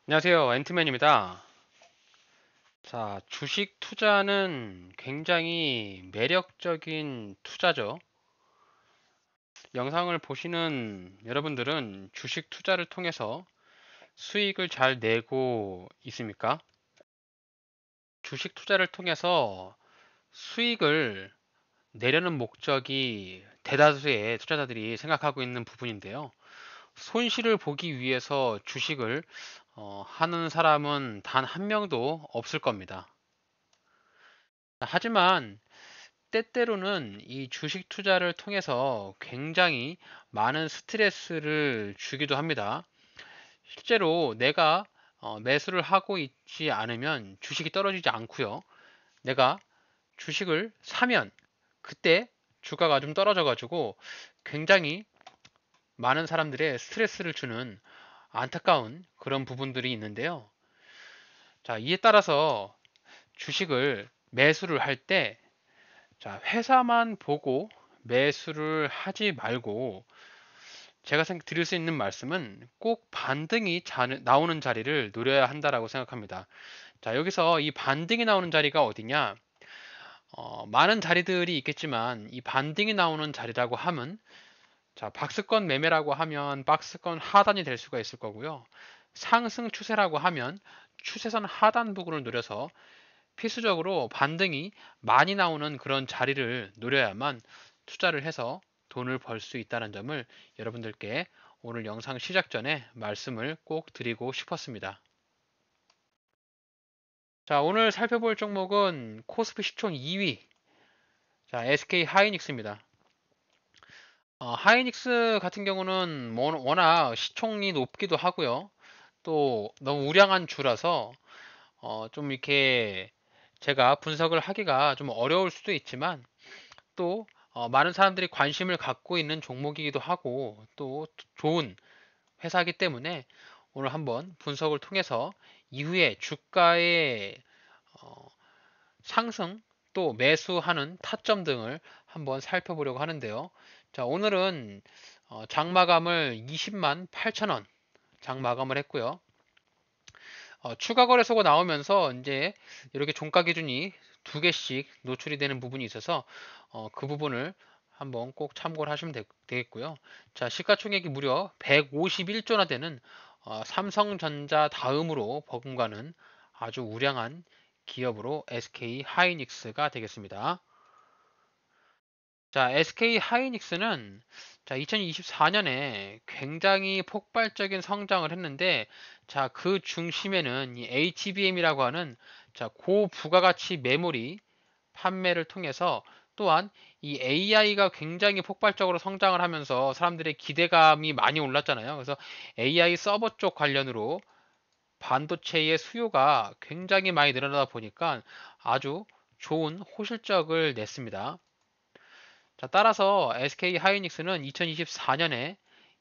안녕하세요. 앤트맨입니다. 자, 주식 투자는 굉장히 매력적인 투자죠. 영상을 보시는 여러분들은 주식 투자를 통해서 수익을 잘 내고 있습니까? 주식 투자를 통해서 수익을 내려는 목적이 대다수의 투자자들이 생각하고 있는 부분인데요. 손실을 보기 위해서 주식을 하는 사람은 단 한 명도 없을 겁니다. 하지만 때때로는 이 주식 투자를 통해서 굉장히 많은 스트레스를 주기도 합니다. 실제로 내가 매수를 하고 있지 않으면 주식이 떨어지지 않고요. 내가 주식을 사면 그때 주가가 좀 떨어져가지고 굉장히 많은 사람들의 스트레스를 주는 안타까운 그런 부분들이 있는데요. 자, 이에 따라서 주식을 매수를 할때 자, 회사만 보고 매수를 하지 말고 제가 드릴 수 있는 말씀은 꼭 반등이 나오는 자리를 노려야 한다라고 생각합니다. 자, 여기서 이 반등이 나오는 자리가 어디냐? 많은 자리들이 있겠지만 이 반등이 나오는 자리라고 하면 자, 박스권 매매라고 하면 박스권 하단이 될 수가 있을 거고요. 상승 추세라고 하면 추세선 하단 부분을 노려서 필수적으로 반등이 많이 나오는 그런 자리를 노려야만 투자를 해서 돈을 벌 수 있다는 점을 여러분들께 오늘 영상 시작 전에 말씀을 꼭 드리고 싶었습니다. 자, 오늘 살펴볼 종목은 코스피 시총 2위, 자, SK 하이닉스입니다. 하이닉스 같은 경우는 워낙 시총이 높기도 하고요. 또 너무 우량한 주라서 좀 이렇게 제가 분석을 하기가 좀 어려울 수도 있지만 또 많은 사람들이 관심을 갖고 있는 종목이기도 하고 또 좋은 회사이기 때문에 오늘 한번 분석을 통해서 이후에 주가의 어, 상승 또 매수하는 타점 등을 한번 살펴보려고 하는데요. 자, 오늘은 장마감을 20만 8천 원 장마감을 했고요. 추가 거래소가 나오면서 이제 이렇게 종가 기준이 두 개씩 노출이 되는 부분이 있어서 그 부분을 한번 꼭 참고를 하시면 되겠고요. 자, 시가총액이 무려 151조나 되는 삼성전자 다음으로 버금가는 아주 우량한 기업으로 SK 하이닉스가 되겠습니다. 자, SK 하이닉스는 자, 2024년에 굉장히 폭발적인 성장을 했는데 자, 그 중심에는 이 HBM이라고 하는 자, 고부가가치 메모리 판매를 통해서 또한 이 AI가 굉장히 폭발적으로 성장을 하면서 사람들의 기대감이 많이 올랐잖아요. 그래서 AI 서버 쪽 관련으로 반도체의 수요가 굉장히 많이 늘어나다 보니까 아주 좋은 호실적을 냈습니다. 자, 따라서 SK 하이닉스는 2024년에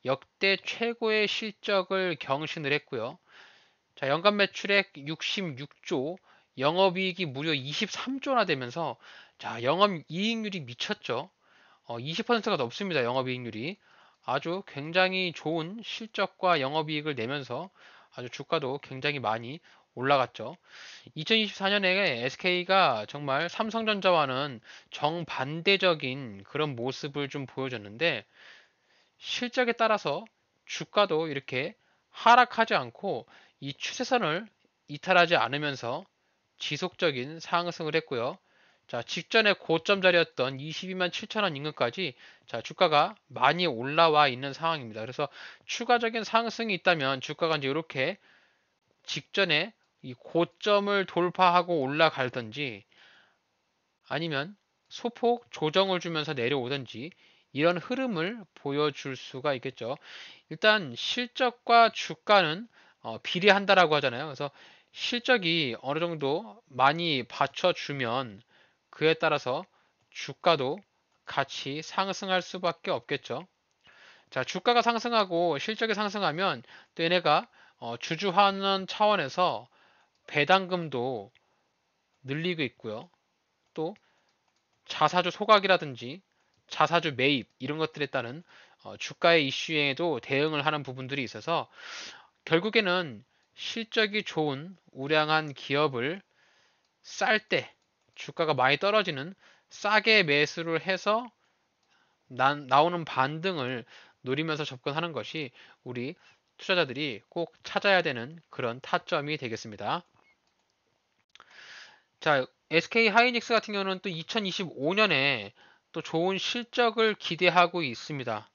역대 최고의 실적을 경신을 했고요. 자, 연간 매출액 66조, 영업이익이 무려 23조나 되면서 자, 영업이익률이 미쳤죠. 20%가 넘습니다. 영업이익률이. 아주 굉장히 좋은 실적과 영업이익을 내면서 아주 주가도 굉장히 많이 올라갔죠. 2024년에 SK가 정말 삼성전자와는 정반대적인 그런 모습을 좀 보여줬는데 실적에 따라서 주가도 이렇게 하락하지 않고 이 추세선을 이탈하지 않으면서 지속적인 상승을 했고요. 자, 직전에 고점 자리였던 22만 7천 원 인근까지 자, 주가가 많이 올라와 있는 상황입니다. 그래서 추가적인 상승이 있다면 주가가 이제 이렇게 직전에 이 고점을 돌파하고 올라갈든지 아니면 소폭 조정을 주면서 내려오든지 이런 흐름을 보여줄 수가 있겠죠. 일단 실적과 주가는 비례한다라고 하잖아요. 그래서 실적이 어느 정도 많이 받쳐주면 그에 따라서 주가도 같이 상승할 수밖에 없겠죠. 자, 주가가 상승하고 실적이 상승하면 또 얘네가 주주환원 차원에서 배당금도 늘리고 있고요. 또 자사주 소각이라든지 자사주 매입 이런 것들에 따른 주가의 이슈에도 대응을 하는 부분들이 있어서 결국에는 실적이 좋은 우량한 기업을 쌀 때, 주가가 많이 떨어지는 싸게 매수를 해서 나오는 반등을 노리면서 접근하는 것이 우리 투자자들이 꼭 찾아야 되는 그런 타점이 되겠습니다. 자, SK 하이닉스 같은 경우는 또 2025년에 또 좋은 실적을 기대하고 있습니다.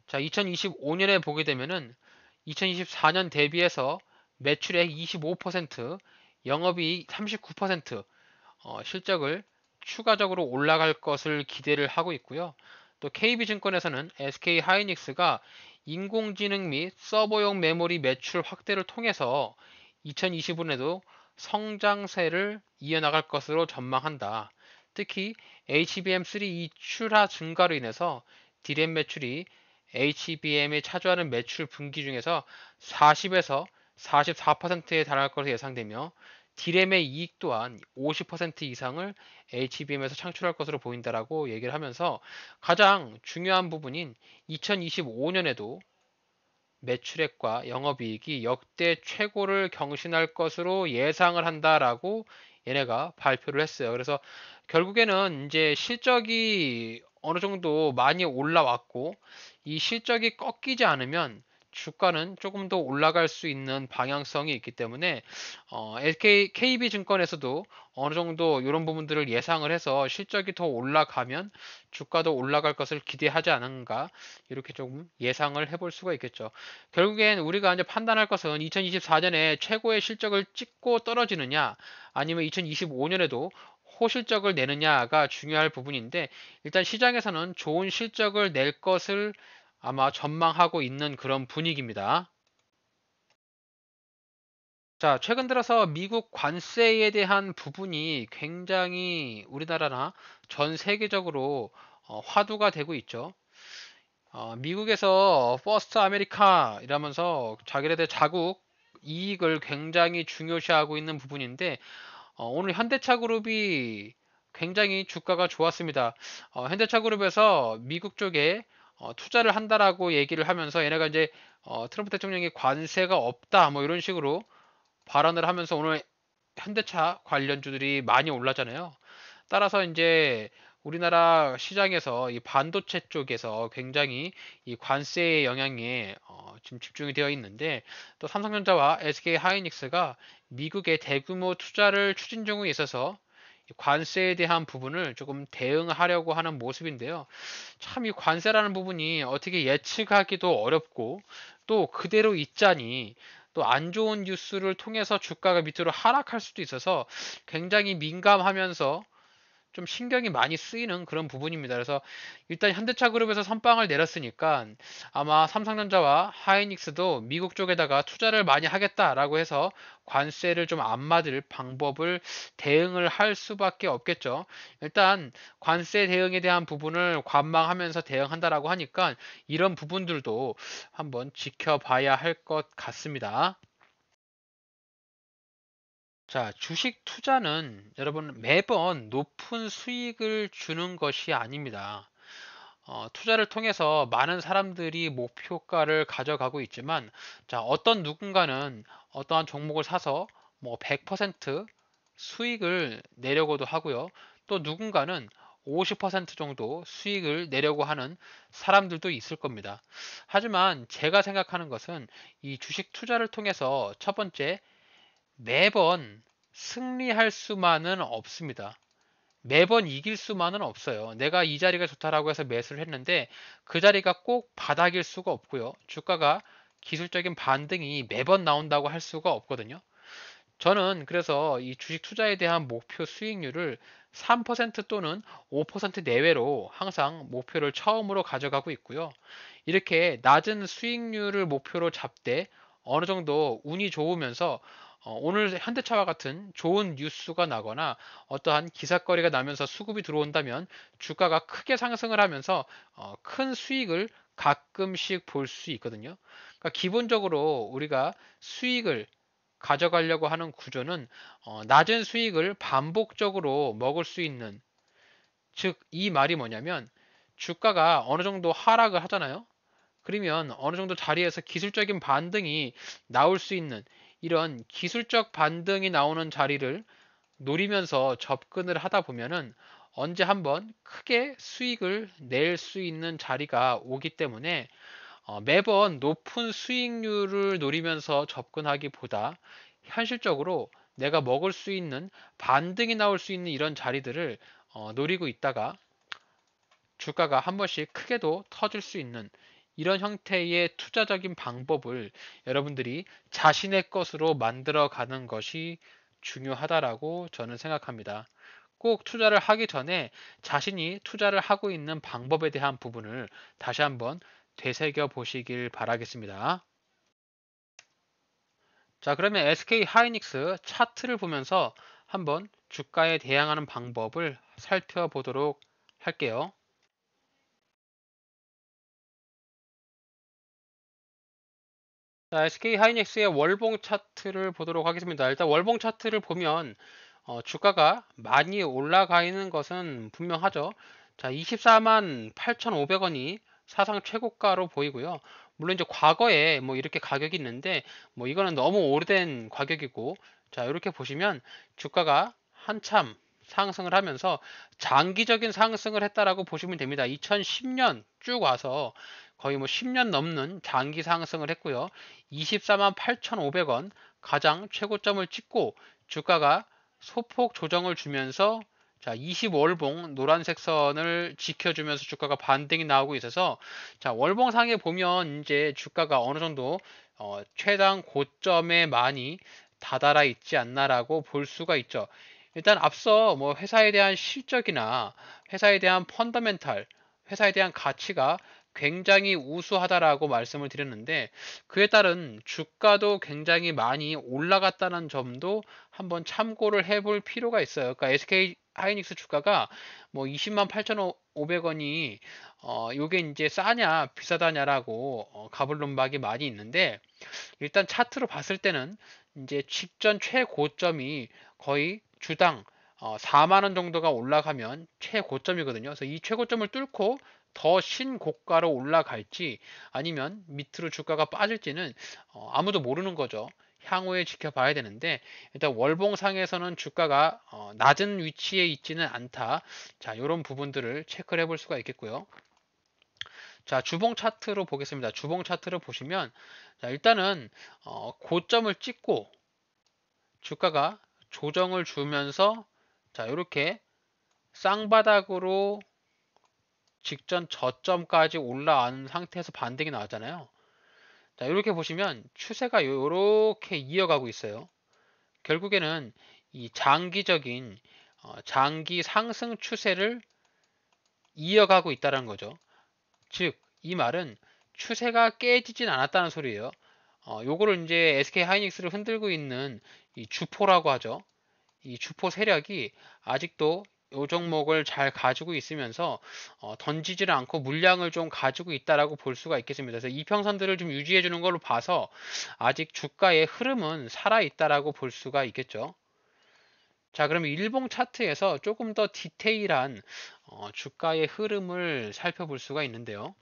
자, 2025년에 보게 되면은 2024년 대비해서 매출액 25%, 영업이익 39%, 실적을 추가적으로 올라갈 것을 기대를 하고 있고요. 또 KB증권에서는 SK 하이닉스가 인공지능 및 서버용 메모리 매출 확대를 통해서 2025년에도 성장세를 이어나갈 것으로 전망한다. 특히 HBM3 출하 증가로 인해서 D램 매출이 HBM에 차지하는 매출 분기 중에서 40에서 44%에 달할 것으로 예상되며 D램의 이익 또한 50% 이상을 HBM에서 창출할 것으로 보인다라고 얘기를 하면서 가장 중요한 부분인 2025년에도 매출액과 영업이익이 역대 최고를 경신할 것으로 예상을 한다라고 얘네가 발표를 했어요. 그래서 결국에는 이제 실적이 어느 정도 많이 올라왔고 이 실적이 꺾이지 않으면 주가는 조금 더 올라갈 수 있는 방향성이 있기 때문에 KB증권에서도 어느 정도 이런 부분들을 예상을 해서 실적이 더 올라가면 주가도 올라갈 것을 기대하지 않은가 이렇게 조금 예상을 해볼 수가 있겠죠. 결국엔 우리가 이제 판단할 것은 2024년에 최고의 실적을 찍고 떨어지느냐 아니면 2025년에도 호실적을 내느냐가 중요할 부분인데 일단 시장에서는 좋은 실적을 낼 것을 아마 전망하고 있는 그런 분위기입니다. 자, 최근 들어서 미국 관세에 대한 부분이 굉장히 우리나라나 전 세계적으로 화두가 되고 있죠. 미국에서 퍼스트 아메리카 이라면서 자기네들 자국 이익을 굉장히 중요시하고 있는 부분인데 오늘 현대차 그룹이 굉장히 주가가 좋았습니다. 현대차 그룹에서 미국 쪽에 투자를 한다라고 얘기를 하면서 얘네가 이제 트럼프 대통령이 관세가 없다 뭐 이런 식으로 발언을 하면서 오늘 현대차 관련주들이 많이 올랐잖아요. 따라서 이제 우리나라 시장에서 이 반도체 쪽에서 굉장히 이 관세의 영향에 지금 집중이 되어 있는데 또 삼성전자와 SK 하이닉스가 미국의 대규모 투자를 추진 중에 있어서 관세에 대한 부분을 조금 대응하려고 하는 모습인데요. 참 이 관세라는 부분이 어떻게 예측하기도 어렵고 또 그대로 있자니 또 안 좋은 뉴스를 통해서 주가가 밑으로 하락할 수도 있어서 굉장히 민감하면서 좀 신경이 많이 쓰이는 그런 부분입니다. 그래서 일단 현대차 그룹에서 선빵을 내렸으니까 아마 삼성전자와 하이닉스도 미국 쪽에다가 투자를 많이 하겠다라고 해서 관세를 좀 안 맞을 방법을 대응을 할 수밖에 없겠죠. 일단 관세 대응에 대한 부분을 관망하면서 대응한다라고 하니까 이런 부분들도 한번 지켜봐야 할 것 같습니다. 자, 주식 투자는 여러분 매번 높은 수익을 주는 것이 아닙니다. 투자를 통해서 많은 사람들이 목표가를 가져가고 있지만, 자, 어떤 누군가는 어떠한 종목을 사서 뭐 100% 수익을 내려고도 하고요. 또 누군가는 50% 정도 수익을 내려고 하는 사람들도 있을 겁니다. 하지만 제가 생각하는 것은 이 주식 투자를 통해서 첫 번째, 매번 승리할 수만은 없습니다. 매번 이길 수만은 없어요. 내가 이 자리가 좋다라고 해서 매수를 했는데 그 자리가 꼭 바닥일 수가 없고요. 주가가 기술적인 반등이 매번 나온다고 할 수가 없거든요. 저는 그래서 이 주식 투자에 대한 목표 수익률을 3% 또는 5% 내외로 항상 목표를 처음으로 가져가고 있고요. 이렇게 낮은 수익률을 목표로 잡되 어느 정도 운이 좋으면서 오늘 현대차와 같은 좋은 뉴스가 나거나 어떠한 기사거리가 나면서 수급이 들어온다면 주가가 크게 상승을 하면서 큰 수익을 가끔씩 볼 수 있거든요. 그러니까 기본적으로 우리가 수익을 가져가려고 하는 구조는 낮은 수익을 반복적으로 먹을 수 있는, 즉 이 말이 뭐냐면 주가가 어느 정도 하락을 하잖아요. 그러면 어느 정도 자리에서 기술적인 반등이 나올 수 있는 이런 기술적 반등이 나오는 자리를 노리면서 접근을 하다 보면은 언제 한번 크게 수익을 낼 수 있는 자리가 오기 때문에 매번 높은 수익률을 노리면서 접근하기보다 현실적으로 내가 먹을 수 있는 반등이 나올 수 있는 이런 자리들을 노리고 있다가 주가가 한 번씩 크게도 터질 수 있는 이런 형태의 투자적인 방법을 여러분들이 자신의 것으로 만들어 가는 것이 중요하다라고 저는 생각합니다. 꼭 투자를 하기 전에 자신이 투자를 하고 있는 방법에 대한 부분을 다시 한번 되새겨 보시길 바라겠습니다. 자, 그러면 SK 하이닉스 차트를 보면서 한번 주가에 대응하는 방법을 살펴보도록 할게요. 자, SK 하이닉스의 월봉 차트를 보도록 하겠습니다. 일단 월봉 차트를 보면 주가가 많이 올라가 있는 것은 분명하죠. 자, 24만 8,500원이 사상 최고가로 보이고요. 물론 이제 과거에 뭐 이렇게 가격이 있는데 뭐 이거는 너무 오래된 가격이고, 자, 이렇게 보시면 주가가 한참 상승을 하면서 장기적인 상승을 했다라고 보시면 됩니다. 2010년 쭉 와서 거의 뭐 10년 넘는 장기 상승을 했고요. 24만 8,500원 가장 최고점을 찍고 주가가 소폭 조정을 주면서 자, 25월봉 노란색 선을 지켜주면서 주가가 반등이 나오고 있어서 자, 월봉상에 보면 이제 주가가 어느 정도 최장 고점에 많이 다다라 있지 않나라고 볼 수가 있죠. 일단 앞서 뭐 회사에 대한 실적이나 회사에 대한 펀더멘탈, 회사에 대한 가치가 굉장히 우수하다라고 말씀을 드렸는데 그에 따른 주가도 굉장히 많이 올라갔다는 점도 한번 참고를 해볼 필요가 있어요. 그러니까 SK 하이닉스 주가가 뭐 20만 8,500원이 요게 이제 싸냐 비싸다냐라고 가불론박이 많이 있는데 일단 차트로 봤을 때는 이제 직전 최고점이 거의 주당 4만 원 정도가 올라가면 최고점이거든요. 그래서 이 최고점을 뚫고 더 신고가로 올라갈지 아니면 밑으로 주가가 빠질지는 아무도 모르는 거죠. 향후에 지켜봐야 되는데 일단 월봉상에서는 주가가 낮은 위치에 있지는 않다. 자, 이런 부분들을 체크를 해볼 수가 있겠고요. 자, 주봉 차트로 보겠습니다. 주봉 차트를 보시면 자, 일단은 고점을 찍고 주가가 조정을 주면서 자, 이렇게 쌍바닥으로 직전 저점까지 올라온 상태에서 반등이 나왔잖아요. 자, 이렇게 보시면 추세가 이렇게 이어가고 있어요. 결국에는 이 장기적인 장기 상승 추세를 이어가고 있다는 거죠. 즉, 이 말은 추세가 깨지진 않았다는 소리예요. 요거를 이제 SK 하이닉스를 흔들고 있는 이 주포라고 하죠. 이 주포 세력이 아직도 요 종목을 잘 가지고 있으면서 던지지를 않고 물량을 좀 가지고 있다라고 볼 수가 있겠습니다. 그래서 이평선들을 좀 유지해 주는 걸로 봐서 아직 주가의 흐름은 살아 있다라고 볼 수가 있겠죠. 자, 그러면 일봉 차트에서 조금 더 디테일한 주가의 흐름을 살펴볼 수가 있는데요.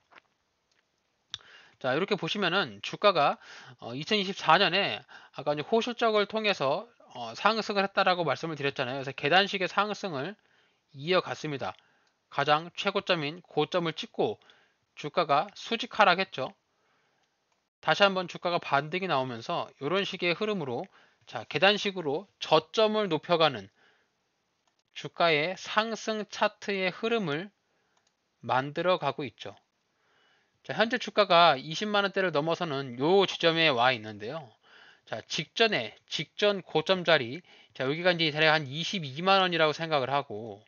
자, 이렇게 보시면은 주가가 2024년에 아까 이제 호실적을 통해서 상승을 했다라고 말씀을 드렸잖아요. 그래서 계단식의 상승을 이어갔습니다. 가장 최고점인 고점을 찍고 주가가 수직 하락했죠. 다시 한번 주가가 반등이 나오면서 이런 식의 흐름으로 자, 계단식으로 저점을 높여가는 주가의 상승 차트의 흐름을 만들어 가고 있죠. 자, 현재 주가가 20만 원대를 넘어서는 요 지점에 와 있는데요. 자, 직전 고점 자리, 자, 여기가 이제 대략 한 22만 원이라고 생각을 하고,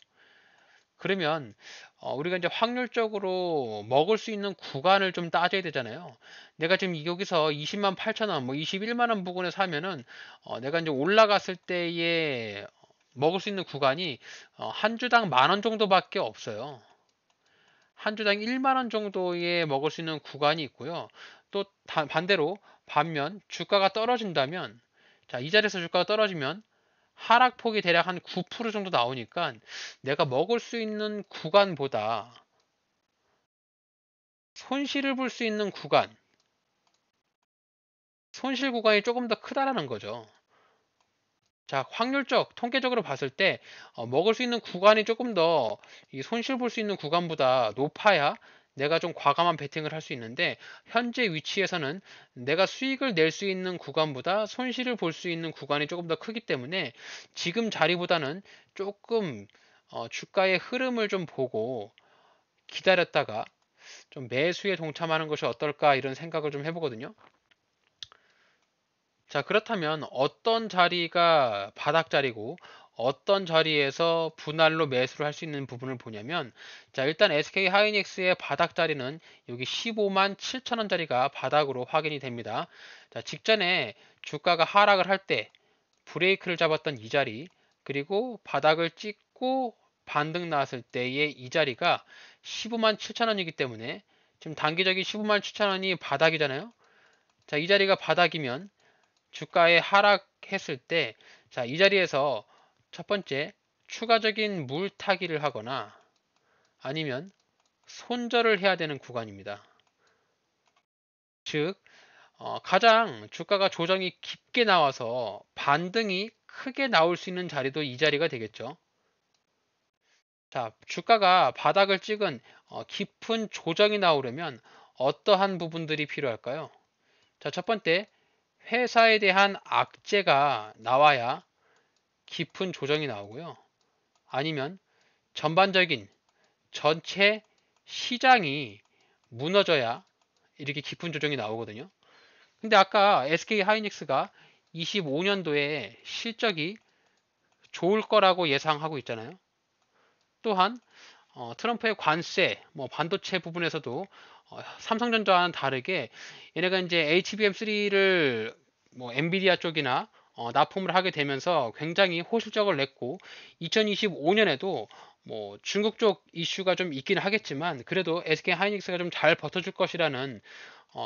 그러면, 우리가 이제 확률적으로 먹을 수 있는 구간을 좀 따져야 되잖아요. 내가 지금 여기서 20만 8천 원, 뭐 21만 원 부근에 사면은, 내가 이제 올라갔을 때에 먹을 수 있는 구간이, 한 주당 만원 정도밖에 없어요. 한 주당 1만 원 정도에 먹을 수 있는 구간이 있고요. 또 반대로 반면 주가가 떨어진다면 자, 이 자리에서 주가가 떨어지면 하락폭이 대략 한 9% 정도 나오니까 내가 먹을 수 있는 구간보다 손실을 볼 수 있는 구간 손실 구간이 조금 더 크다라는 거죠. 자, 확률적, 통계적으로 봤을 때 먹을 수 있는 구간이 조금 더 이 손실 볼 수 있는 구간보다 높아야 내가 좀 과감한 베팅을 할 수 있는데 현재 위치에서는 내가 수익을 낼 수 있는 구간보다 손실을 볼 수 있는 구간이 조금 더 크기 때문에 지금 자리보다는 조금 주가의 흐름을 좀 보고 기다렸다가 좀 매수에 동참하는 것이 어떨까 이런 생각을 좀 해보거든요. 자, 그렇다면 어떤 자리가 바닥 자리고 어떤 자리에서 분할로 매수를 할 수 있는 부분을 보냐면, 자, 일단 SK 하이닉스의 바닥 자리는 여기 15만 7천 원 자리가 바닥으로 확인이 됩니다. 자, 직전에 주가가 하락을 할 때 브레이크를 잡았던 이 자리, 그리고 바닥을 찍고 반등 나왔을 때의 이 자리가 15만 7천 원이기 때문에 지금 단기적인 15만 7천 원이 바닥이잖아요. 자, 이 자리가 바닥이면 주가에 하락했을 때, 자, 이 자리에서 첫 번째, 추가적인 물타기를 하거나 아니면 손절을 해야 되는 구간입니다. 즉, 가장 주가가 조정이 깊게 나와서 반등이 크게 나올 수 있는 자리도 이 자리가 되겠죠. 자, 주가가 바닥을 찍은 깊은 조정이 나오려면 어떠한 부분들이 필요할까요? 자, 첫 번째, 회사에 대한 악재가 나와야 깊은 조정이 나오고요. 아니면 전반적인 전체 시장이 무너져야 이렇게 깊은 조정이 나오거든요. 근데 아까 SK 하이닉스가 25년도에 실적이 좋을 거라고 예상하고 있잖아요. 또한 트럼프의 관세, 뭐 반도체 부분에서도 삼성전자와는 다르게 얘네가 이제 HBM3를 뭐 엔비디아 쪽이나 납품을 하게 되면서 굉장히 호실적을 냈고 2025년에도 뭐 중국 쪽 이슈가 좀 있긴 하겠지만 그래도 SK 하이닉스가 좀 잘 버텨줄 것이라는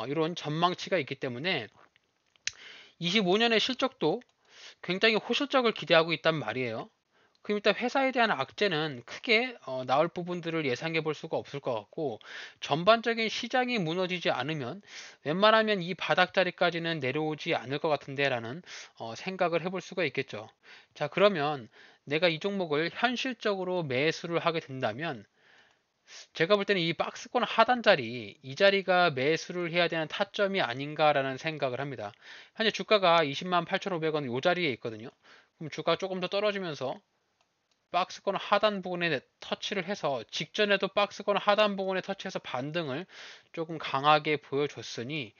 이런 전망치가 있기 때문에 25년의 실적도 굉장히 호실적을 기대하고 있단 말이에요. 그럼 일단 회사에 대한 악재는 크게 나올 부분들을 예상해 볼 수가 없을 것 같고 전반적인 시장이 무너지지 않으면 웬만하면 이 바닥자리까지는 내려오지 않을 것 같은데 라는 생각을 해볼 수가 있겠죠. 자, 그러면 내가 이 종목을 현실적으로 매수를 하게 된다면 제가 볼 때는 이 박스권 하단 자리, 이 자리가 매수를 해야 되는 타점이 아닌가라는 생각을 합니다. 현재 주가가 20만 8,500원 이 자리에 있거든요. 그럼 주가가 조금 더 떨어지면서 박스권 하단 부분에 터치를 해서 직전에도 박스권 하단 부분에 터치해서 반등을 조금 강하게 보여줬으니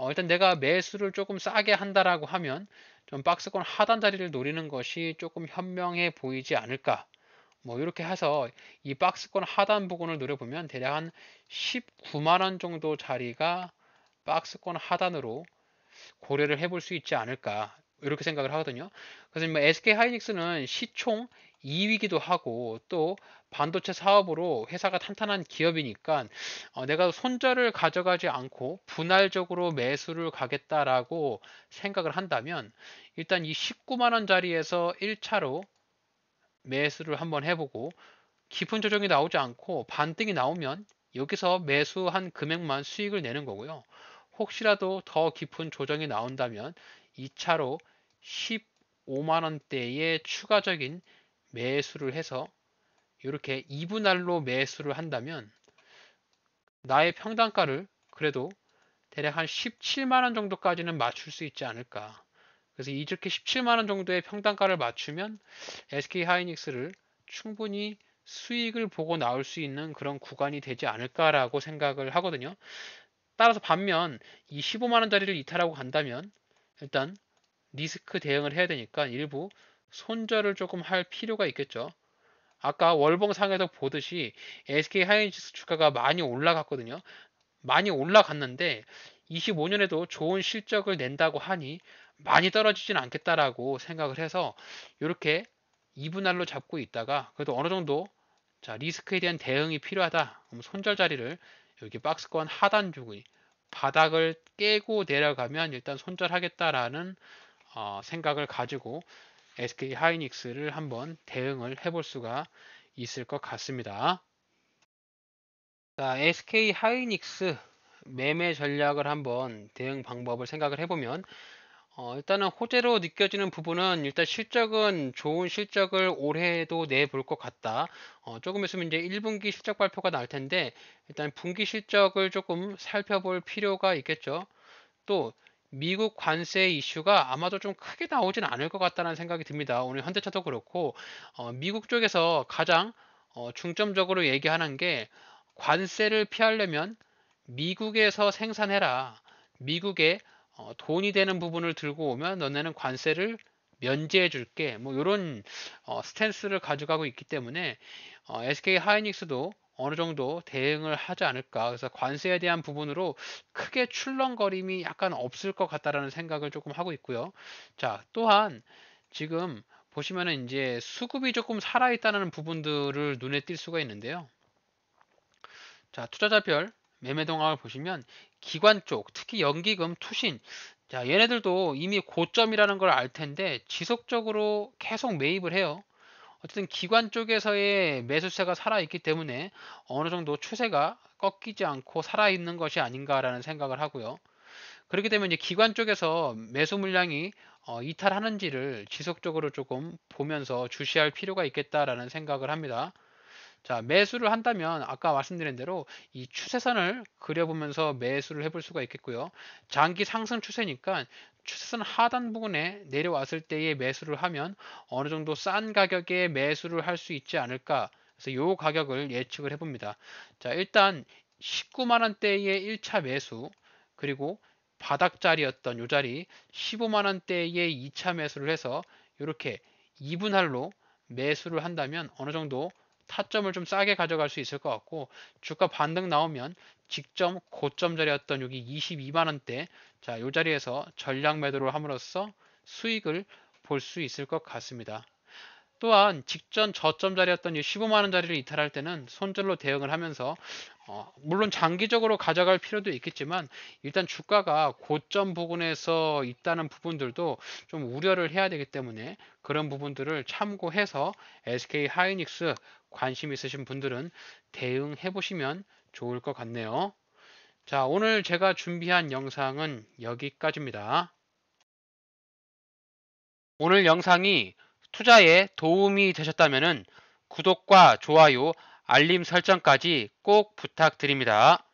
일단 내가 매수를 조금 싸게 한다라고 하면 좀 박스권 하단 자리를 노리는 것이 조금 현명해 보이지 않을까. 뭐 이렇게 해서 이 박스권 하단 부분을 노려보면 대략 한 19만 원 정도 자리가 박스권 하단으로 고려를 해볼 수 있지 않을까 이렇게 생각을 하거든요. 그래서 뭐 SK 하이닉스는 시총 2위기도 하고 또 반도체 사업으로 회사가 탄탄한 기업이니까 내가 손절을 가져가지 않고 분할적으로 매수를 가겠다라고 생각을 한다면 일단 이 19만 원 자리에서 1차로 매수를 한번 해보고 깊은 조정이 나오지 않고 반등이 나오면 여기서 매수한 금액만 수익을 내는 거고요. 혹시라도 더 깊은 조정이 나온다면 2차로 15만 원대의 추가적인 매수를 해서 이렇게 2분할로 매수를 한다면 나의 평단가를 그래도 대략 한 17만 원 정도까지는 맞출 수 있지 않을까. 그래서 이렇게 17만 원 정도의 평단가를 맞추면 SK 하이닉스를 충분히 수익을 보고 나올 수 있는 그런 구간이 되지 않을까라고 생각을 하거든요. 따라서 반면 이 15만 원짜리를 이탈하고 간다면 일단 리스크 대응을 해야 되니까 일부 손절을 조금 할 필요가 있겠죠. 아까 월봉상에서 보듯이 SK 하이닉스 주가가 많이 올라갔거든요. 많이 올라갔는데 25년에도 좋은 실적을 낸다고 하니 많이 떨어지진 않겠다라고 생각을 해서 이렇게 2분할로 잡고 있다가 그래도 어느 정도 자 리스크에 대한 대응이 필요하다. 그럼 손절 자리를 여기 박스권 하단 주기 바닥을 깨고 내려가면 일단 손절하겠다라는 생각을 가지고 SK 하이닉스를 한번 대응을 해볼 수가 있을 것 같습니다. 자, SK 하이닉스 매매 전략을 한번 대응 방법을 생각을 해보면 일단은 호재로 느껴지는 부분은 일단 실적은 좋은 실적을 올해도 내볼 것 같다. 조금 있으면 이제 1분기 실적 발표가 날 텐데 일단 분기 실적을 조금 살펴볼 필요가 있겠죠. 또 미국 관세 이슈가 아마도 좀 크게 나오진 않을 것 같다는 생각이 듭니다. 오늘 현대차도 그렇고 미국 쪽에서 가장 중점적으로 얘기하는 게 관세를 피하려면 미국에서 생산해라. 미국에 돈이 되는 부분을 들고 오면 너네는 관세를 면제해 줄게. 뭐 이런 스탠스를 가져가고 있기 때문에 SK 하이닉스도 어느 정도 대응을 하지 않을까. 그래서 관세에 대한 부분으로 크게 출렁거림이 약간 없을 것 같다라는 생각을 조금 하고 있고요. 자, 또한 지금 보시면은 이제 수급이 조금 살아있다는 부분들을 눈에 띌 수가 있는데요. 자, 투자자별 매매 동향을 보시면 기관 쪽, 특히 연기금, 투신, 자, 얘네들도 이미 고점이라는 걸 알 텐데 지속적으로 계속 매입을 해요. 어쨌든 기관 쪽에서의 매수세가 살아있기 때문에 어느 정도 추세가 꺾이지 않고 살아있는 것이 아닌가라는 생각을 하고요. 그렇게 되면 이제 기관 쪽에서 매수 물량이 이탈하는지를 지속적으로 조금 보면서 주시할 필요가 있겠다라는 생각을 합니다. 자, 매수를 한다면 아까 말씀드린 대로 이 추세선을 그려보면서 매수를 해볼 수가 있겠고요. 장기 상승 추세니까 추세선 하단 부분에 내려왔을 때의 매수를 하면 어느 정도 싼 가격에 매수를 할 수 있지 않을까. 그래서 이 가격을 예측을 해봅니다. 자, 일단 19만 원대의 1차 매수, 그리고 바닥자리였던 이 자리 15만 원대의 2차 매수를 해서 이렇게 2분할로 매수를 한다면 어느 정도 타점을 좀 싸게 가져갈 수 있을 것 같고, 주가 반등 나오면 직전 고점 자리였던 여기 22만 원대, 자, 이 자리에서 전략 매도를 함으로써 수익을 볼 수 있을 것 같습니다. 또한 직전 저점 자리였던 이 15만 원 자리를 이탈할 때는 손절로 대응을 하면서 물론 장기적으로 가져갈 필요도 있겠지만 일단 주가가 고점 부근에서 있다는 부분들도 좀 우려를 해야 되기 때문에 그런 부분들을 참고해서 SK 하이닉스 관심 있으신 분들은 대응해 보시면 좋을 것 같네요. 자, 오늘 제가 준비한 영상은 여기까지입니다. 오늘 영상이 투자에 도움이 되셨다면 구독과 좋아요, 알림 설정까지 꼭 부탁드립니다.